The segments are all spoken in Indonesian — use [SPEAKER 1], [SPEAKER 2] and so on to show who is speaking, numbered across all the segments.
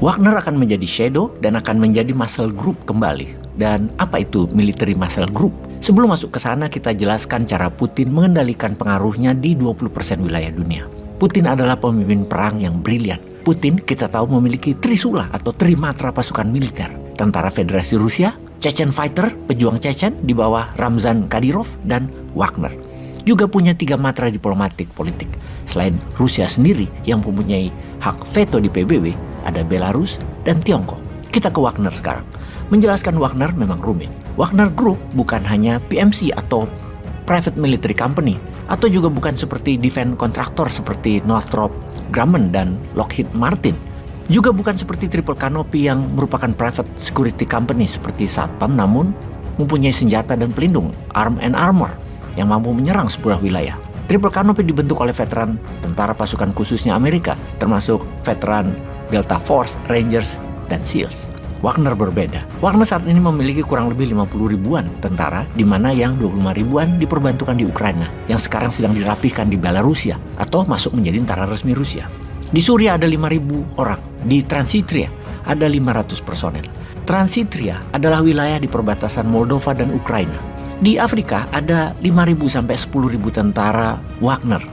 [SPEAKER 1] Wagner akan menjadi shadow dan akan menjadi muscle group kembali. Dan apa itu military muscle group? Sebelum masuk ke sana, kita jelaskan cara Putin mengendalikan pengaruhnya di 20% wilayah dunia. Putin adalah pemimpin perang yang brilian. Putin kita tahu memiliki trisula atau trimatra pasukan militer. Tentara Federasi Rusia, Chechen Fighter, pejuang Chechen di bawah Ramzan Kadyrov, dan Wagner. Juga punya 3 matra diplomatik politik. Selain Rusia sendiri yang mempunyai hak veto di PBB, ada Belarus dan Tiongkok. Kita ke Wagner sekarang. Menjelaskan Wagner memang rumit. Wagner Group bukan hanya PMC atau Private Military Company, atau juga bukan seperti defense contractor seperti Northrop Grumman dan Lockheed Martin. Juga bukan seperti Triple Canopy yang merupakan private security company seperti Satpam, namun mempunyai senjata dan pelindung, arm and armor, yang mampu menyerang sebuah wilayah. Triple Canopy dibentuk oleh veteran tentara pasukan khususnya Amerika, termasuk veteran Delta Force, Rangers, dan SEALs. Wagner berbeda. Wagner saat ini memiliki kurang lebih 50 ribuan tentara, di mana yang 25 ribuan diperbantukan di Ukraina, yang sekarang sedang dirapihkan di Belarusia, atau masuk menjadi tentara resmi Rusia. Di Suriah ada 5.000 orang, di Transnistria ada 500 personel. Transnistria adalah wilayah di perbatasan Moldova dan Ukraina. Di Afrika ada 5.000 sampai 10.000 tentara Wagner,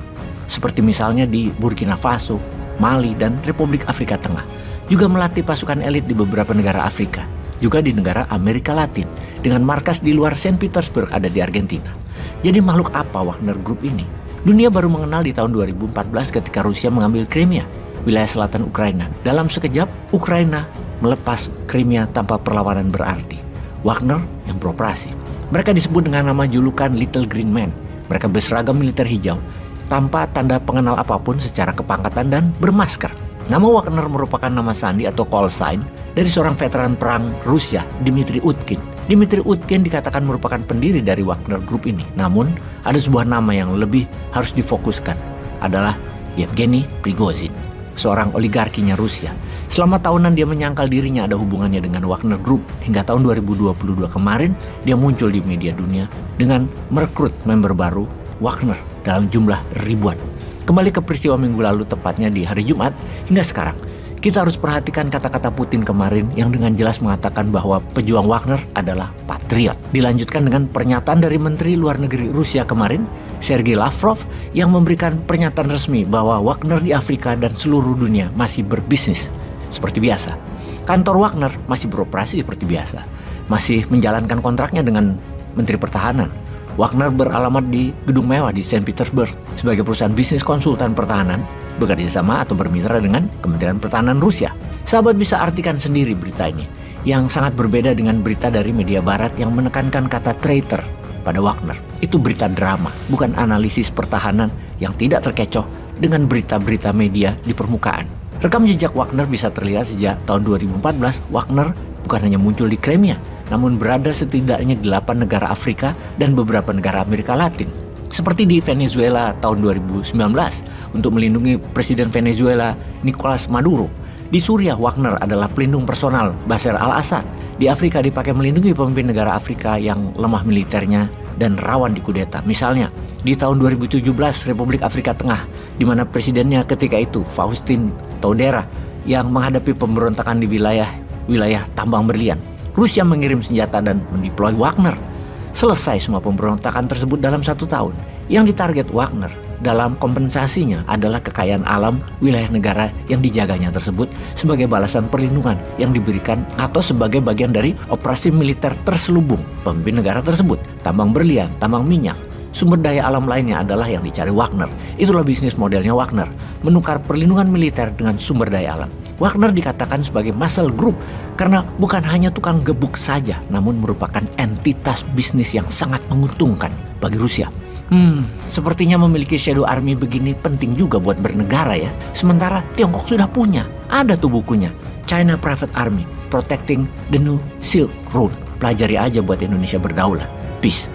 [SPEAKER 1] seperti misalnya di Burkina Faso, Mali, dan Republik Afrika Tengah. Juga melatih pasukan elit di beberapa negara Afrika, juga di negara Amerika Latin, dengan markas di luar Saint Petersburg ada di Argentina. Jadi makhluk apa Wagner Group ini? Dunia baru mengenal di tahun 2014 ketika Rusia mengambil Crimea, wilayah selatan Ukraina. Dalam sekejap, Ukraina melepas Crimea tanpa perlawanan berarti. Wagner yang beroperasi. Mereka disebut dengan nama julukan Little Green Man. Mereka berseragam militer hijau, tanpa tanda pengenal apapun secara kepangkatan dan bermasker. Nama Wagner merupakan nama sandi atau call sign dari seorang veteran perang Rusia, Dmitry Utkin. Dmitry Utkin dikatakan merupakan pendiri dari Wagner Group ini. Namun, ada sebuah nama yang lebih harus difokuskan, adalah Yevgeny Prigozhin, seorang oligarkinya Rusia. Selama tahunan dia menyangkal dirinya ada hubungannya dengan Wagner Group, hingga tahun 2022 kemarin dia muncul di media dunia dengan merekrut member baru Wagner dalam jumlah ribuan. Kembali ke peristiwa minggu lalu, tepatnya di hari Jumat hingga sekarang. Kita harus perhatikan kata-kata Putin kemarin yang dengan jelas mengatakan bahwa pejuang Wagner adalah patriot. Dilanjutkan dengan pernyataan dari Menteri Luar Negeri Rusia kemarin, Sergei Lavrov, yang memberikan pernyataan resmi bahwa Wagner di Afrika dan seluruh dunia masih berbisnis seperti biasa. Kantor Wagner masih beroperasi seperti biasa, masih menjalankan kontraknya dengan Menteri Pertahanan. Wagner beralamat di gedung mewah di Saint Petersburg sebagai perusahaan bisnis konsultan pertahanan, bekerja sama atau bermitra dengan Kementerian Pertahanan Rusia. Sahabat bisa artikan sendiri berita ini, yang sangat berbeda dengan berita dari media barat yang menekankan kata traitor pada Wagner. Itu berita drama, bukan analisis pertahanan yang tidak terkecoh dengan berita-berita media di permukaan. Rekam jejak Wagner bisa terlihat sejak tahun 2014. Wagner bukan hanya muncul di Crimea, namun berada setidaknya di 8 negara Afrika dan beberapa negara Amerika Latin. Seperti di Venezuela tahun 2019 untuk melindungi Presiden Venezuela Nicolas Maduro. Di Suriah, Wagner adalah pelindung personal Bashar al-Assad. Di Afrika dipakai melindungi pemimpin negara Afrika yang lemah militernya dan rawan dikudeta. Misalnya, di tahun 2017 Republik Afrika Tengah, di mana presidennya ketika itu Faustin Todera yang menghadapi pemberontakan di wilayah tambang berlian. Rusia mengirim senjata dan mendeploy Wagner. Selesai semua pemberontakan tersebut dalam 1 tahun. Yang ditarget Wagner dalam kompensasinya adalah kekayaan alam wilayah negara yang dijaganya tersebut sebagai balasan perlindungan yang diberikan atau sebagai bagian dari operasi militer terselubung pemimpin negara tersebut. Tambang berlian, tambang minyak, sumber daya alam lainnya adalah yang dicari Wagner. Itulah bisnis modelnya Wagner, menukar perlindungan militer dengan sumber daya alam. Wagner dikatakan sebagai muscle group karena bukan hanya tukang gebuk saja, namun merupakan entitas bisnis yang sangat menguntungkan bagi Rusia. Sepertinya memiliki shadow army begini penting juga buat bernegara ya. Sementara Tiongkok sudah punya, ada tuh bukunya, China Private Army, Protecting the New Silk Road. Pelajari aja buat Indonesia berdaulat. Peace.